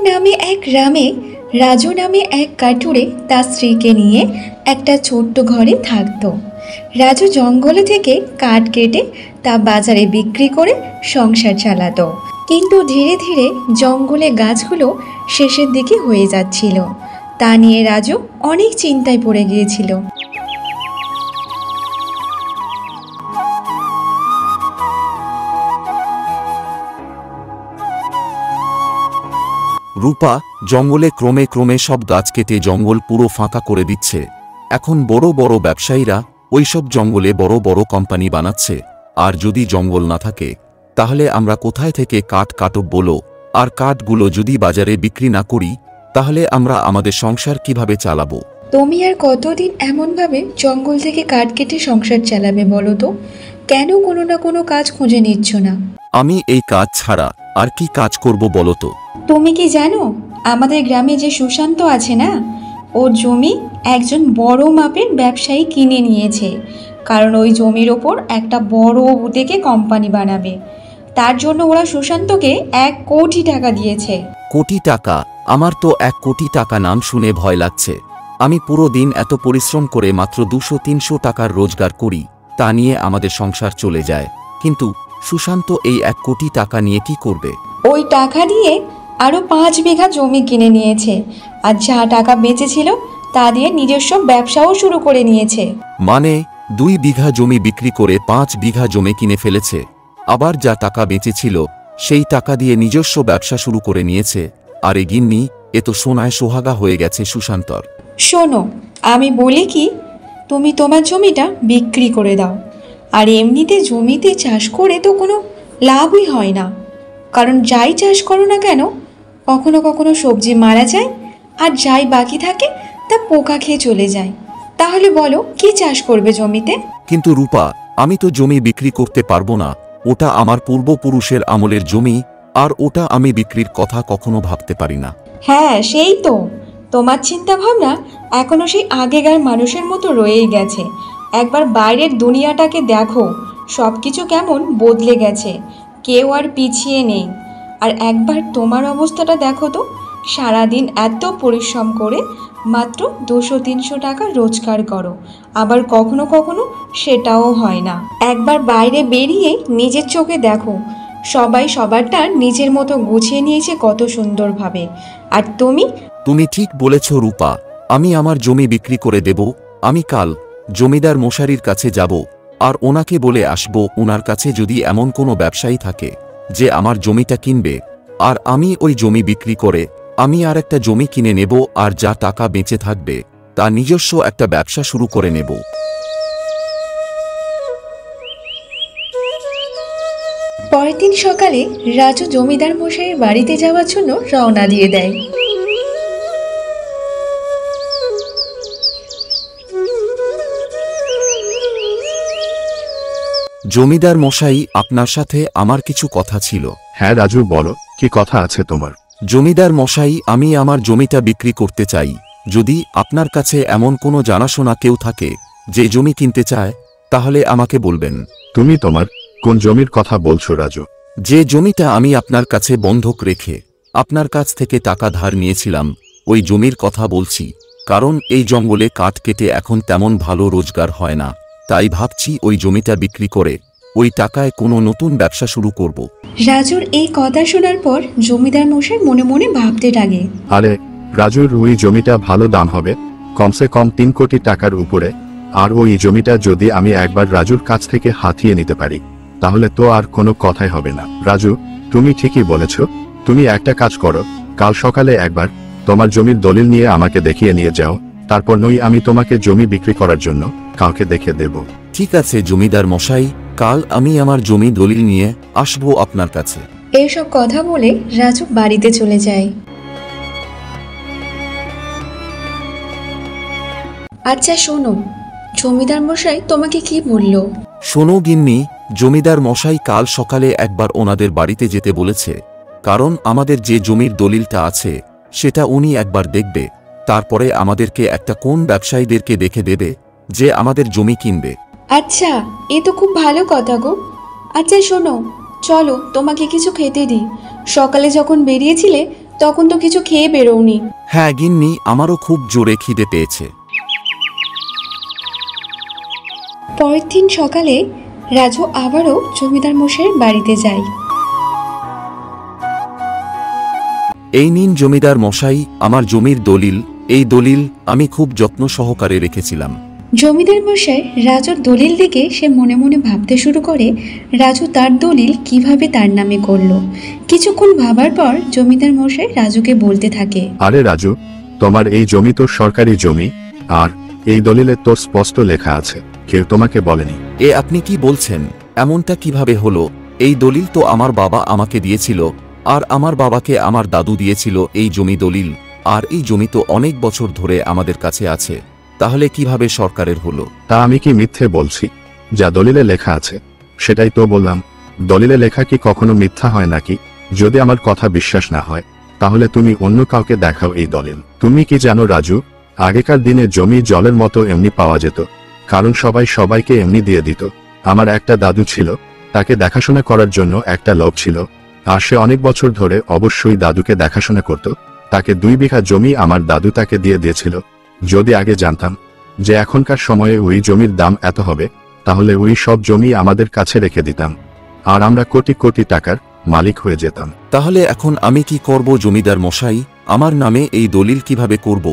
নামে এক গ্রামে রাজু নামে এক কাঠুরে তার স্ত্রীকে নিয়ে একটা ছোট্ট ঘরে থাকতো। রাজু জঙ্গলে থেকে কাঠ কেটে তা বাজারে বিক্রি করে সংসার চালাতো। কিন্তু ধীরে ধীরে জঙ্গলে গাছগুলো শেষের দিকে হয়ে যাচ্ছিল। তা নিয়ে রাজু অনেক চিন্তায় পড়ে গিয়েছিল। রূপা, জঙ্গলে ক্রমে ক্রমে সব গাছ কেটে জঙ্গল পুরো ফাঁকা করে দিচ্ছে। এখন বড় বড় ব্যবসায়ীরা ওইসব জঙ্গলে বড় বড় কোম্পানি বানাচ্ছে। আর যদি জঙ্গল না থাকে তাহলে আমরা কোথায় থেকে কাঠ কাটব বলো? আর কাঠগুলো যদি বাজারে বিক্রি না করি তাহলে আমরা আমাদের সংসার কিভাবে চালাবো? তুমি আর কতদিন এমনভাবে জঙ্গল থেকে কাঠ কেটে সংসার চালাবে বলো তো? কেন কোনো না কোনো কাজ খুঁজে নিচ্ছ না? আমি এই কাজ ছাড়া আর কি কাজ করব বলো তো? তুমি কি জানো আমাদের গ্রামে যে সুশান্ত আছে না, ওর জমি একজন বড় মাপের ব্যবসায়ী কিনে নিয়েছে। কারণ ওই জমির ওপর একটা বড় দেখে কোম্পানি বানাবে। তার জন্য ওরা সুশান্তকে 1 কোটি টাকা দিয়েছে। কোটি টাকা? আমার তো 1 কোটি টাকা নাম শুনে ভয় লাগছে। আমি পুরো দিন এত পরিশ্রম করে মাত্র 200-300 টাকার রোজগার করি, তা নিয়ে আমাদের সংসার চলে যায়। কিন্তু সুশান্ত এই 1 কোটি টাকা নিয়ে কি করবে? ওই টাকা দিয়ে আরও 5 বিঘা জমি কিনে নিয়েছে। আর যা টাকা বেঁচেছিল তা দিয়ে নিজস্ব ব্যবসাও শুরু করে নিয়েছে। মানে 2 বিঘা জমি বিক্রি করে 5 বিঘা জমি কিনে ফেলেছে। আবার যা টাকা বেঁচেছিল সেই টাকা দিয়ে নিজস্ব ব্যবসা শুরু করে নিয়েছে। আর এ গিন্নি, এ তো সোনায় সোহাগা হয়ে গেছে সুশান্তর। শোনো, আমি বলি কি, তুমি তোমার জমিটা বিক্রি করে দাও। আর এমনিতে জমিতে চাষ করে তো কোনো লাভই হয় না। কারণ যাই চাষ করো না কেন, কখনো কখনো সবজি মারা যায়, আর যাই বাকি থাকে তা পোকা খেয়ে চলে যায়। তাহলে বলো, কি চাষ করবে জমিতে? কিন্তু রূপা, আমি তো জমি বিক্রি করতে পারবো না। ওটা আমার পূর্বপুরুষের আমলের জমি, আর ওটা আমি বিক্রির কথা কখনো ভাবতে পারি না। হ্যাঁ, সেই তো, তোমার চিন্তা ভাবনা এখনো সেই আগেকার মানুষের মতো রয়েই গেছে। একবার বাইরের দুনিয়াটাকে দেখো, সব কিছু কেমন বদলে গেছে। কেউ আর পিছিয়ে নেই। আর একবার তোমার অবস্থাটা দেখো তো, সারাদিন এত পরিশ্রম করে মাত্র 200-300 টাকা রোজগার করো, আবার কখনো কখনো সেটাও হয় না। একবার বাইরে বেরিয়ে নিজের চোখে দেখো, সবাই সবারটা নিজের মতো গুছিয়ে নিয়েছে কত সুন্দরভাবে। আর তুমি ঠিক বলেছ রূপা, আমি আমার জমি বিক্রি করে দেব। আমি কাল জমিদার মশারির কাছে যাব আর ওনাকে বলে আসব, ওনার কাছে যদি এমন কোনো ব্যবসায়ী থাকে যে আমার জমিটা কিনবে, আর আমি ওই জমি বিক্রি করে আমি আর একটা জমি কিনে নেব, আর যা টাকা বেঁচে থাকবে তা নিজস্ব একটা ব্যবসা শুরু করে নেব। পরের দিন সকালে রাজু জমিদার মশাইয়ের বাড়িতে যাওয়ার জন্য রওনা দিয়ে দেয়। জমিদার মশাই, আপনার সাথে আমার কিছু কথা ছিল। হ্যাঁ রাজু, বলো, কি কথা আছে তোমার? জমিদার মশাই, আমি আমার জমিটা বিক্রি করতে চাই। যদি আপনার কাছে এমন কোনো জানাশোনা কেউ থাকে যে জমি কিনতে চায় তাহলে আমাকে বলবেন। তুমি তোমার কোন জমির কথা বলছো রাজু? যে জমিটা আমি আপনার কাছে বন্ধক রেখে আপনার কাছ থেকে টাকা ধার নিয়েছিলাম, ওই জমির কথা বলছি। কারণ এই জঙ্গলে কাঠ কেটে এখন তেমন ভালো রোজগার হয় না, তাই ভাবছি ওই জমিটা বিক্রি করে ওই টাকায় কোনো নতুন ব্যবসা শুরু করব। রাজুর এই কথা শোনার পর জমিদার মশাই মনে মনে ভাবতে লাগে, আরে রাজুর ওই জমিটা ভালো দাম হবে, কমসে কম 3 কোটি টাকার উপরে। আর ওই জমিটা যদি আমি একবার রাজুর কাছ থেকে হাতিয়ে নিতে পারি তাহলে তো আর কোনো কথাই হবে না। রাজু, তুমি ঠিকই বলেছ। তুমি একটা কাজ করো, কাল সকালে একবার তোমার জমির দলিল নিয়ে আমাকে দেখিয়ে নিয়ে যাও। তারপর নই আমি তোমাকে জমি বিক্রি করার জন্য কাউকে দেখে দেব। ঠিক আছে জমিদার মশাই, কাল আমি আমার জমি দলিল নিয়ে আসবো আপনার কাছে। এইসব কথা বলে রাজু বাড়িতে চলে যায়। আচ্ছা শোনো, জমিদার মশাই তোমাকে কি বলল? শোনো গিন্নি, জমিদার মশাই কাল সকালে একবার ওনাদের বাড়িতে যেতে বলেছে। কারণ আমাদের যে জমির দলিলটা আছে সেটা উনি একবার দেখবে, তারপরে আমাদেরকে একটা কোন ব্যবসায়ীদেরকে দেখে দেবে যে আমাদের জমি কিনবে। আচ্ছা, এ তো খুব ভালো কথা গো। আচ্ছা শোনো, চলো তোমাকে কিছু খেতে দিই। সকালে যখন বেরিয়েছিলে তখন তো কিছু খেয়ে বেরোওনি। হ্যাঁ গিন্নি, আমারও খুব জোরে খিদে পেয়েছে। পরের দিন সকালে রাজু আবারও জমিদার মশাইয়ের বাড়িতে যায়। এই নিন জমিদার মশাই, আমার জমির দলিল। এই দলিল আমি খুব যত্ন সহকারে রেখেছিলাম। জমিদার মশাই রাজুর দলিল দেখে সে মনে মনে ভাবতে শুরু করে রাজু তার দলিল কিভাবে তার নামে করলো। কিছুক্ষণ ভাবার পর জমিদার মশাই রাজুকে বলতে থাকে, আরে রাজু, তোমার এই জমি তো সরকারি জমি, আর এই দলিলে তো স্পষ্ট লেখা আছে, কেউ তোমাকে বলেনি। এ আপনি কি বলছেন? এমনটা কিভাবে হলো? এই দলিল তো আমার বাবা আমাকে দিয়েছিল, আর আমার বাবাকে আমার দাদু দিয়েছিল এই জমি দলিল, আর এই জমি তো অনেক বছর ধরে আমাদের কাছে আছে। তাহলে কিভাবে সরকারের হলো? তা আমি কি মিথ্যে বলছি? যা দলিলে লেখা আছে সেটাই তো বললাম। দলিলে লেখা কি কখনো মিথ্যা হয় নাকি? যদি আমার কথা বিশ্বাস না হয় তাহলে তুমি অন্য কাউকে দেখাও এই দলিল। তুমি কি জানো রাজু, আগেকার দিনে জমি জলের মতো এমনি পাওয়া যেত, কারণ সবাই সবাইকে এমনি দিয়ে দিত। আমার একটা দাদু ছিল, তাকে দেখাশোনা করার জন্য একটা লোক ছিল, আর সে অনেক বছর ধরে অবশ্যই দাদুকে দেখাশোনা করত। তাকে 2 বিঘা জমি আমার দাদু তাকে দিয়ে দিয়েছিল। যদি আগে জানতাম যে এখনকার সময়ে ওই জমির দাম এত হবে, তাহলে ওই সব জমি আমাদের কাছে রেখে দিতাম, আর আমরা কোটি কোটি টাকার মালিক হয়ে যেতাম। তাহলে এখন আমি কি করব জমিদার মশাই? আমার নামে এই দলিল কিভাবে করব?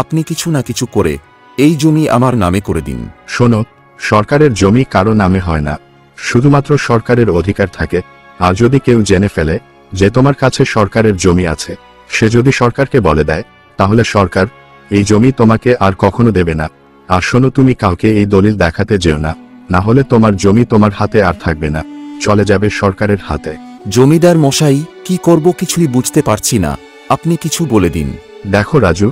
আপনি কিছু না কিছু করে এই জমি আমার নামে করে দিন। শোনো, সরকারের জমি কারো নামে হয় না, শুধুমাত্র সরকারের অধিকার থাকে। আর যদি কেউ জেনে ফেলে যে তোমার কাছে সরকারের জমি আছে, সে যদি সরকারকে বলে দেয়, তাহলে সরকার এই জমি তোমাকে আর কখনো দেবে না। আর শোনো, তুমি কাউকে এই দলিল দেখাতে যেও না, না হলে তোমার জমি তোমার হাতে আর থাকবে না, চলে যাবে সরকারের হাতে। জমিদার মশাই, কি করব কিছুই বুঝতে পারছি না, আপনি কিছু বলে দিন। দেখো রাজু,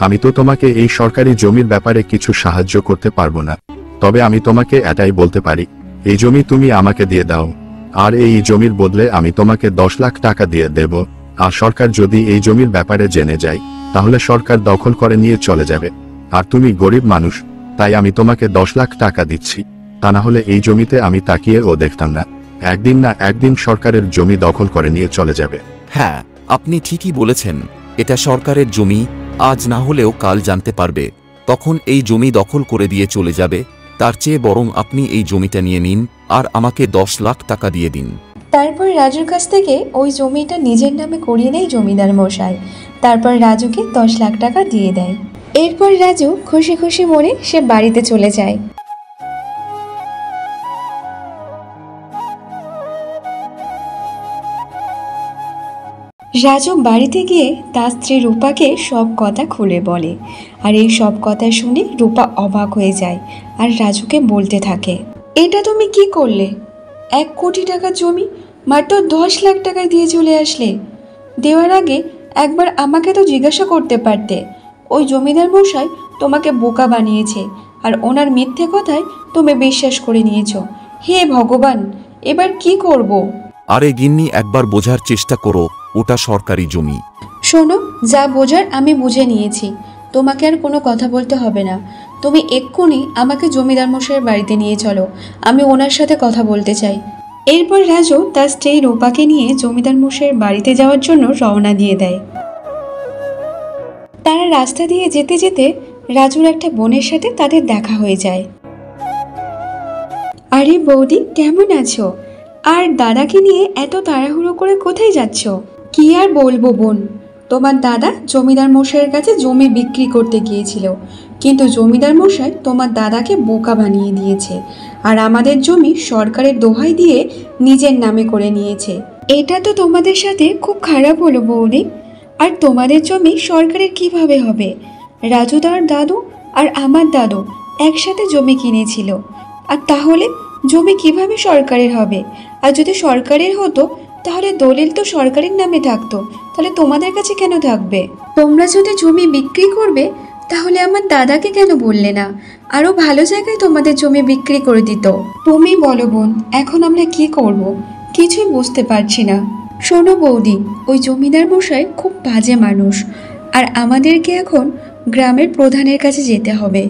আমি তো তোমাকে এই সরকারি জমির ব্যাপারে কিছু সাহায্য করতে পারবো না, তবে আমি তোমাকে এটাই বলতে পারি, এই জমি তুমি আমাকে দিয়ে দাও, আর এই জমির বদলে আমি তোমাকে 10 লাখ টাকা দিয়ে দেব। আর সরকার যদি এই জমির ব্যাপারে জেনে যায়, তাহলে সরকার দখল করে নিয়ে চলে যাবে। আর তুমি গরিব মানুষ, তাই আমি তোমাকে 10 লাখ টাকা দিচ্ছি, তা না হলে এই জমিতে আমি তাকিয়েও দেখতাম না। একদিন না একদিন সরকারের জমি দখল করে নিয়ে চলে যাবে। হ্যাঁ, আপনি ঠিকই বলেছেন, এটা সরকারের জমি, আজ না হলেও কাল জানতে পারবে, তখন এই জমি দখল করে দিয়ে চলে যাবে। তার চেয়ে বরং আপনি এই জমিটা নিয়ে নিন আর আমাকে 10 লাখ টাকা দিয়ে দিন। তারপর রাজুর কাছ থেকে ওই জমিটা নিজের নামে করিয়ে নেয় জমিদার মশাই। তারপর রাজুকে 10 লাখ টাকা দিয়ে দেয়। এরপর রাজু খুশি খুশি মনে সে বাড়িতে চলে যায়। রাজু বাড়িতে গিয়ে তার স্ত্রী রূপাকে সব কথা খুলে বলে, আর এই সব কথা শুনে রূপা অবাক হয়ে যায় আর রাজুকে বলতে থাকে, এটা তুমি কি করলে? 1 কোটি টাকা জমি মাত্র 10 লাখ টাকায় দিয়ে চলে আসলে। দেওয়ার আগে একবার আমাকে তো জিজ্ঞাসা করতে পারতে। ওই জমিদার মশাই তোমাকে বোকা বানিয়েছে, আর ওনার মিথ্যে কথায় তুমি বিশ্বাস করে নিয়েছো। হে ভগবান, এবার কি করব? আরে গিন্নি, একবার বোঝার চেষ্টা করো, ওটা সরকারি জমি। শোনো, যা বোঝার আমি বুঝে নিয়েছি, তোমাকে আর কোনো কথা বলতে হবে না। তুমি এক্ষুনি আমাকে জমিদার মশাইয়ের বাড়িতে নিয়ে চলো, আমি ওনার সাথে কথা বলতে চাই। এরপর রাজু তার স্ত্রী রূপাকে নিয়ে জমিদার মশাইয়ের বাড়িতে যাওয়ার জন্য রওনা দিয়ে দেয়। তারা রাস্তা দিয়ে যেতে যেতে রাজুর একটা বোনের সাথে তাদের দেখা হয়ে যায়। আরে বৌদি, কেমন আছো? আর দাদাকে নিয়ে এত তাড়াহুড়ো করে কোথায় যাচ্ছ? কি আর বলবো বোন, তোমার দাদা জমিদার মশাইয়ের কাছে জমি বিক্রি করতে গিয়েছিল, কিন্তু জমিদার মশাই তোমার দাদাকে বোকা বানিয়ে দিয়েছে, আর আমাদের জমি সরকারের দোহাই দিয়ে নিজের নামে করে নিয়েছে। এটা তো তোমাদের সাথে খুব খারাপ হলো বৌদি। আর তোমাদের জমি সরকারের কিভাবে হবে? রাজু তার দাদু আর আমার দাদু একসাথে জমি কিনেছিল, আর তাহলে জমি কিভাবে সরকারের হবে? আর যদি সরকারের হতো তাহলে দলিল তো সরকারের নামে থাকতো, তাহলে তোমাদের কাছে কেন থাকবে? তোমরা যদি জমি বিক্রি করবে তাহলে আমার দাদাকে কেন বললে না? আরো ভালো জায়গায় তোমাদের জমি বিক্রি করে দিত। তুমি বলো বোন, এখন আমরা কি করব? কিছুই বুঝতে পারছি না। শোনো বৌদি, ওই জমিদার মশাই খুব বাজে মানুষ, আর আমাদেরকে এখন গ্রামের প্রধানের কাছে যেতে হবে।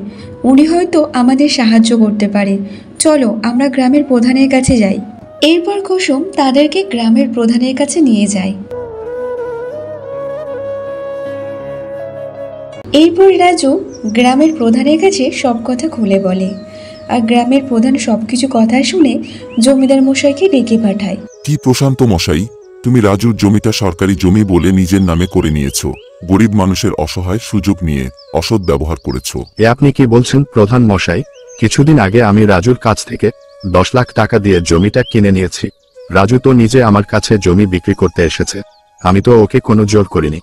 উনি হয়তো আমাদের সাহায্য করতে পারে। চলো আমরা গ্রামের প্রধানের কাছে যাই। এরপর কুসুম তাদেরকে গ্রামের প্রধানের কাছে নিয়ে যায়। এরপর রাজু গ্রামের প্রধানের কাছে সব কথা খুলে বলে, আর গ্রামের প্রধান সবকিছু কথা শুনে জমিদার মশাইকে ডেকে পাঠায়। কি প্রশান্ত মশাই, তুমি রাজুর জমিটা সরকারি জমি বলে নিজের নামে করে নিয়েছো, গরিব মানুষের অসহায় সুযোগ নিয়ে অসৎ ব্যবহার করেছো। এ আপনি কি বলছেন প্রধান মশাই? কিছুদিন আগে আমি রাজুর কাছ থেকে 10 লাখ টাকা দিয়ে জমিটা কিনে নিয়েছি। রাজু তো নিজে আমার কাছে জমি বিক্রি করতে এসেছে, আমি তো ওকে কোনো জোর করিনি।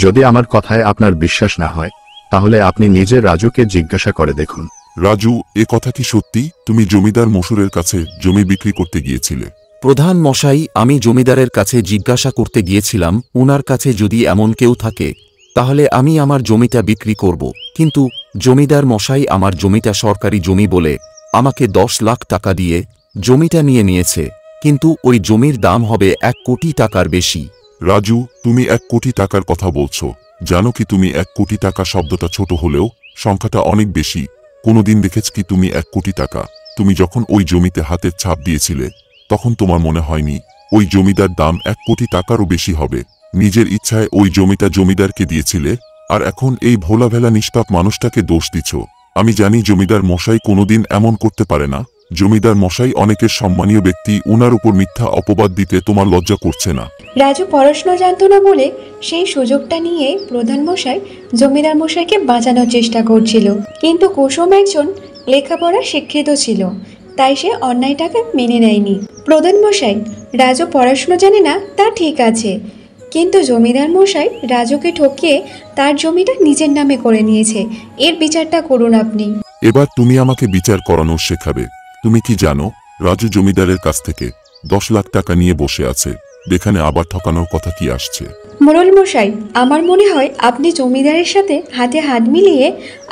যদি আমার কথায় আপনার বিশ্বাস না হয় তাহলে আপনি নিজে রাজুকে জিজ্ঞাসা করে দেখুন। রাজু, এ কথা কি সত্যি? তুমি জমিদার মশুরের কাছে জমি বিক্রি করতে গিয়েছিলে? প্রধান মশাই, আমি জমিদারের কাছে জিজ্ঞাসা করতে গিয়েছিলাম উনার কাছে যদি এমন কেউ থাকে তাহলে আমি আমার জমিটা বিক্রি করব, কিন্তু জমিদার মশাই আমার জমিটা সরকারি জমি বলে আমাকে 10 লাখ টাকা দিয়ে জমিটা নিয়ে নিয়েছে, কিন্তু ওই জমির দাম হবে 1 কোটি টাকার বেশি। রাজু, তুমি 1 কোটি টাকার কথা বলছো। জানো কি তুমি 1 কোটি টাকা শব্দটা ছোট হলেও সংখ্যাটা অনেক বেশি। কোনোদিন দেখেছ কি তুমি 1 কোটি টাকা? তুমি যখন ওই জমিতে হাতের ছাপ দিয়েছিলে তখন তোমার মনে হয়নি ওই জমিদার দাম 1 কোটি টাকারও বেশি হবে? নিজের ইচ্ছায় ওই জমিটা জমিদারকে দিয়েছিলে, আর এখন এই ভোলাভেলা নিষ্পাপ মানুষটাকে দোষ দিচ্ছ। আমি জানি জমিদার মশাই কোনোদিন এমন করতে পারে না। জমিদার মশাই অনেকের সম্মানীয় ব্যক্তি, উনার উপর মিথ্যা অপবাদ দিতে তোমার লজ্জা করছে না? রাজু পড়াশোনা জানতো না বলে সেই সুযোগটা নিয়ে প্রধান মশাই জমিদার মশাইকে বাঁচানোর চেষ্টা করছিল, কিন্তু কুসুম একজন লেখাপড়া শিক্ষিত ছিল, তাই সে অন্যায়টাকে মেনে নেয়নি। প্রধান মশাই, রাজু পড়াশোনা জানে না তা ঠিক আছে, কিন্তু জমিদার মশাই রাজুকে ঠকিয়ে তার জমিটা নিজের নামে করে নিয়েছে, এর বিচারটা করুন আপনি। এবার তুমি আমাকে বিচার করানো শেখাবে। তুমি কি জানো রাজু জমিদারের কাছ থেকে 10 লাখ টাকা নিয়ে বসে আছে, এখানে আবার ঠকানোর কথা কি আসছে? মোড়ল মশাই, আমার মনে হয় আপনি জমিদারের সাথে হাতে হাত মিলিয়ে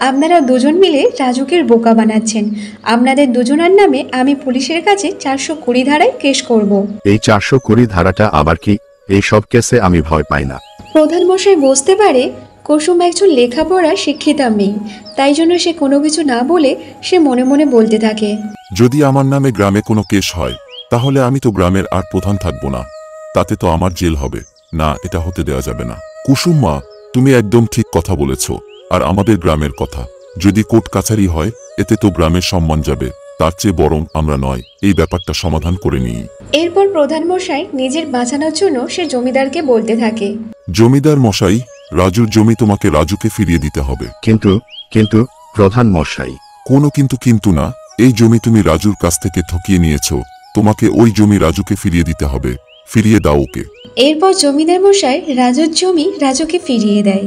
আপনারা দুজন মিলে রাজুকে বোকা বানাচ্ছেন। আপনাদের দুজনের নামে আমি পুলিশের কাছে 420 ধারায় কেস করব। এই 420 ধারাটা আবার কি? এই সব কেসে আমি ভয় পাই না। প্রধান মশাই বুঝতে পারে কুসুম একজন লেখাপড়া শিক্ষিতা মেয়ে, তাই জন্য সে কোনো কিছু না বলে সে মনে মনে বলতে থাকে, যদি আমার নামে গ্রামে কোনো কেস হয় তাহলে আমি তো গ্রামের আর প্রধান থাকবো না, তাতে তো আমার জেল হবে না, এটা হতে দেওয়া যাবে না। কুসুম মা, তুমি একদম ঠিক কথা বলেছ। আর আমাদের গ্রামের কথা যদি কোর্ট কাছারি হয় এতে তো গ্রামের সম্মান যাবে, তার চেয়ে বরং আমরা নয় এই ব্যাপারটা সমাধান করে নিই। এরপর প্রধান মশাই নিজের বাঁচানোর জন্য সে জমিদারকে বলতে থাকে, জমিদার মশাই, রাজুর জমি তোমাকে রাজুকে ফিরিয়ে দিতে হবে। কিন্তু প্রধান মশাই। কোনো কিন্তু না, এই জমি তুমি রাজুর কাছ থেকে ঠকিয়ে নিয়েছো, তোমাকে ওই জমি রাজুকে ফিরিয়ে দিতে হবে। ফিরিয়ে দাও ওকে। এরপর জমিদার মশাই রাজুর জমি রাজুকে ফিরিয়ে দেয়।